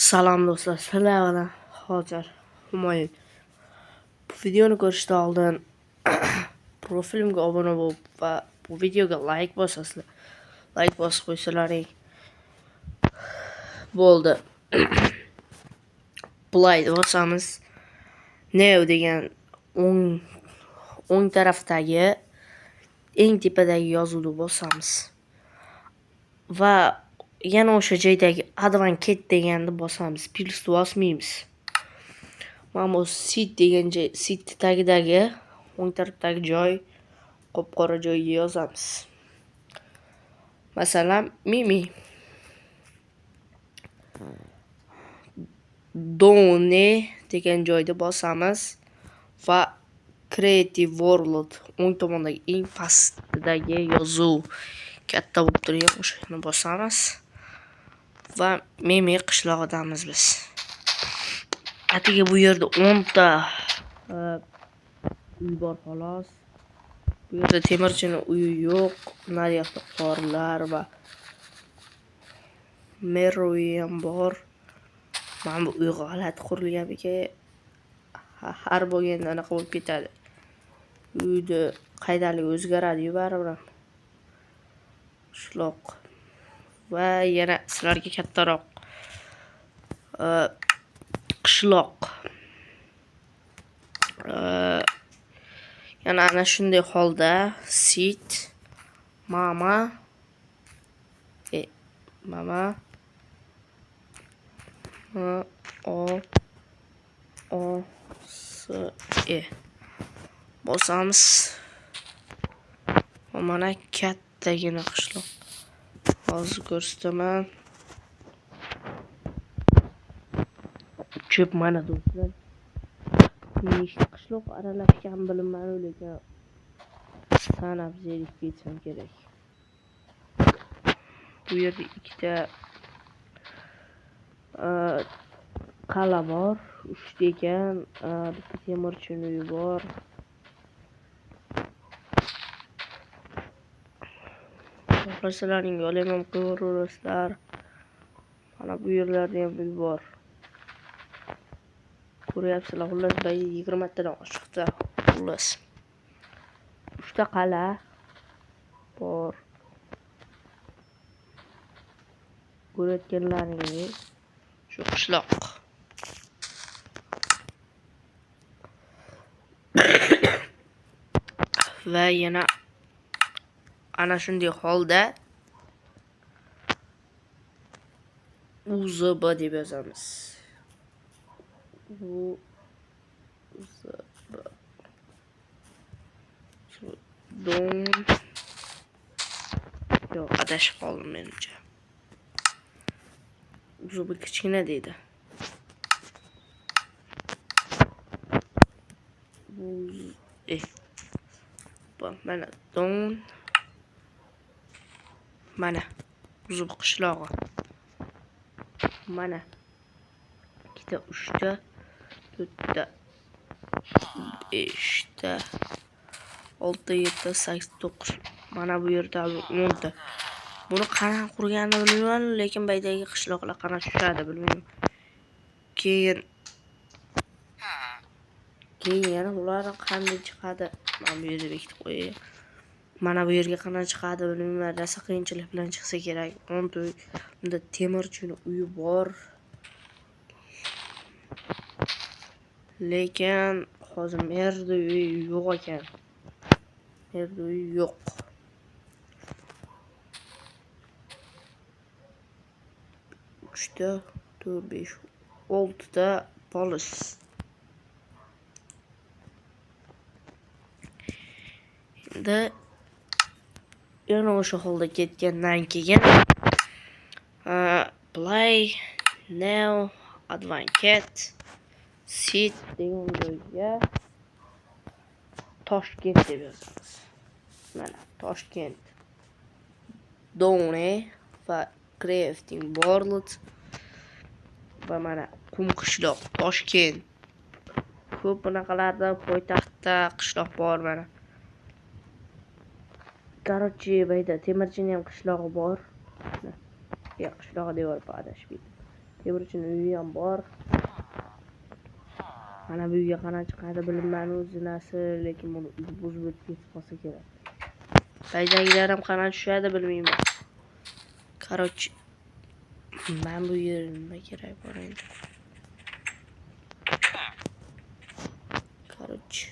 Salom do'stlar, sizlar bilan hozir Humoyun. Bu videoni ko'rishdan oldin profilimga obuna bo'lib va bu videoga like bosasizlar. Like bosib qo'ysalaring bo'ldi. Play bosamiz. New degan o'ng tarafdagi eng tepadagi yozuvni bosamiz. Va yana o'sha joydagi advocate deganni bosamiz. Plusni bosmaymiz. Mana bu seat degan joy, seat tagidagi o'ng tarafdagi joy, qop-qora joyga yozamiz. Masalan, Mimi. Done degan joyda bosamiz va Creative World o'ng tomondagi eng pastdagi yozuv katta bo'lib turgan o'shani bosamiz va Mimi qishlog'idamiz biz. Atigi bu yerda 10 ta uy bor xolos. Bu yerda temirchini uyi yo'q, naryoqda qorlar va mer uyi ham bor. Mana bu uy g'alati qurilganki, har bo'lganda anaqa bo'lib ketadi. Uyni qaydaligi o'zgaradi-yu baribir. Qishloq. Va yana sizlarga kattaroq qishloq. Yana ana shunday holda sit mama bosamiz. Mana kattagina qishloq. Hozir ko'rsataman. Ko'p mana do'stlar. Nechta qishloq aralashgan bilinmadi, lekin sanab zerikib ketsam kerak. Bu yerda ikkita qala bor, 3 degan, bitta temirchini uyi bor. Xohlasalaring yo'llar ham ko'raverasizlar. Mana bu yerlarda ham uy bor. Ko'ryapsizlar, xullas 20 tadan oshiqda. Xullas 3 ta qala bor. Ko'rayotganlaringiz shu qishloq. Va yana ana shunday holda UZB deb yozamiz. Yo'q, adashib qoldim menimcha. UZB kichkina deydi. Mana don. Mana UZB qishlog'i. Mana 2 ta, 3 ta, 4 ta, 5 ta, 6 ta, 7 ta, 8 ta, 9. Mana bu yerda 10 ta. Buni qanaqa qurganini bilmayman, lekin baydagi qishloqlar qanaqa tushadi bilmayman. Keyin yana ular qanday chiqadi? Mana bu yerga bekitib qo'yay. Mana bu yerga qanaqa chiqadi bilmayman. Rosa qiyinchilik bilan chiqsa kerak. 10 ta uy. Bunda temirchini uyi bor. Lekin hozir merda uyi yo'q ekan. Merda uyi yo'q. 3 ta, 4, 5, 6 ta polis. Endi yana o'sha holda ketgandan keyin play now advocate sit degan joyga Toshkent deb yozamiz. Mana Toshkent. Done va Crafting World va mana Qum qishloq Toshkent. Ko'p bunaqalarda poytaxtda qishloq bor mana. Короче, bayda temirchining ham qishlog'i bor. Yo'q, qishlog'i devor adashib. Temirchini uyi ham bor. Mana bu uyga qanaqa chiqadi bilmayman o'zi narsa, lekin buni buzib o'tib ketib qolsa kerak. Paydagilar ham qanaqa tushadi bilmayman. Короче, men bu yerga nima kerak bor endi. Короче,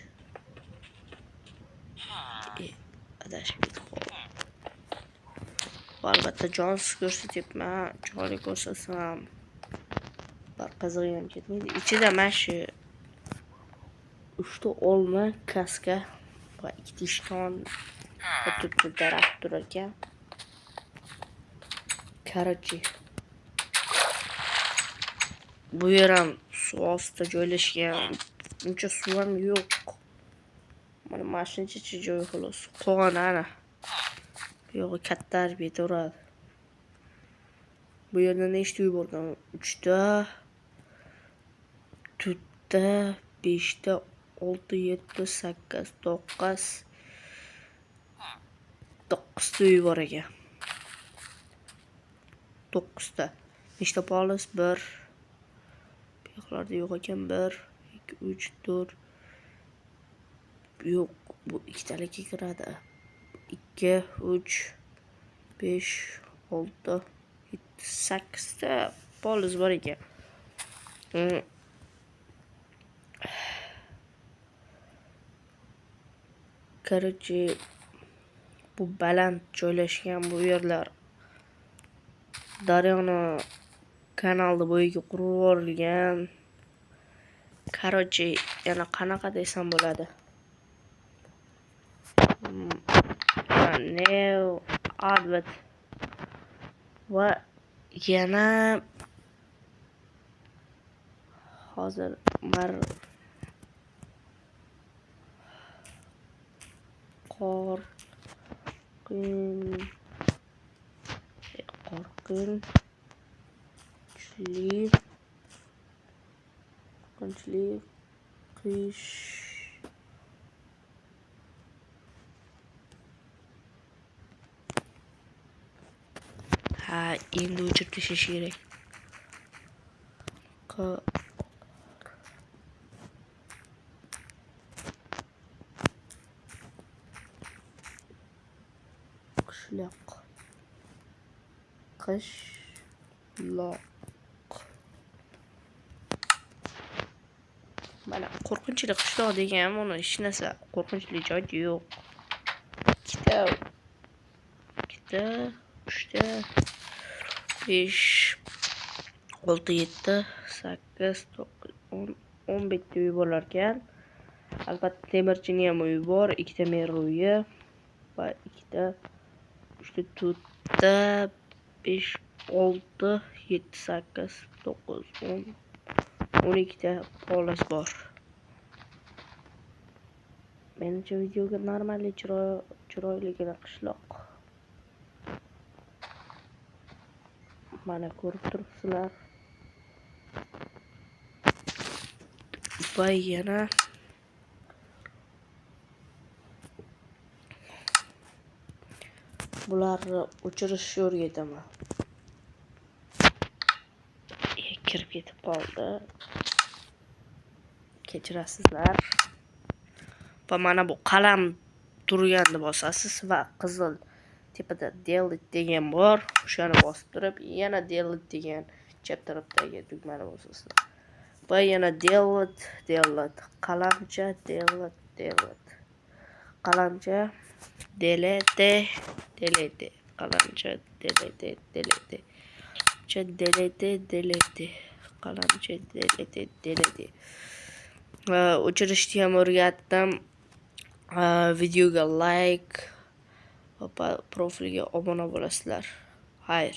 adashib ketib qoldim. Albatta jonsiz ko'rsatyapman, chiroyli ko'rsatsam bir qizig'i ham ketmaydi. Ichida mana shu 3 ta olma, kaska va 2 ishton va daraxt turar ekan. Короче, bu yer ham suv ostida joylashgan. Uncha suv ham yo'q. Mana mashinacha joy xolos. Qolgan ana. Bu yo'g'i katta arbiyat uradi. Bu yerda nechta uy borgan? 3 ta, 4 ta, 5 ta, 6, 7, 8, 9. 9 ta uy bor ekan. 9 ta. Nechta polis? 1. Bu yoqlarda yo'q ekan. 1, 2, 3, 4. Yo'q, bu ikkitalikka kiradi. 2, 3, 5, 6, 7, 8 ta polis bor ekan. Короче, bu baland joylashgan bu yerlar. Daryoni kanalni bo'yiga qurib yuborilgan. Короче, yana qanaqa desam bo'ladi? New advert va yana hozir qo'rqinchli qish endi o'chirib tashlash kerak. Qishloq. Mana qo'rqinchli qishloq degan uni hech narsa qo'rqinchli joy yo'q. 2 ta, 3 ta, 5, 6, 7, 8, 9, 10, 11 ta uy bo'lar ekan. Albatta temirchining ham uyi bor, 2 ta mer uyi va 2 ta, 3 ta, 4 ta, 5, 6, 7, 8, 9, 10, 12 ta polis bor. Menimcha videoga normalniy chiroyligina qishloq. Mana ko'rib turibsizlar. Va yana bularni o'chirishni o'rgataman. Kirib ketib qoldi. Kechirasizlar. Va mana bu qalam turganni bosasiz va qizil tepada delete degan bor. O'shani bosib turib, yana delete degan chap tarafdagi tugmani bosasizlar. Va yana delete, qalamcha delete. Qalamcha delete, qalamcha delete. Qalamcha delete. O'chirishni ham o'rgatdim. Videoga like va profilga obuna bo'lasizlar. Xayr.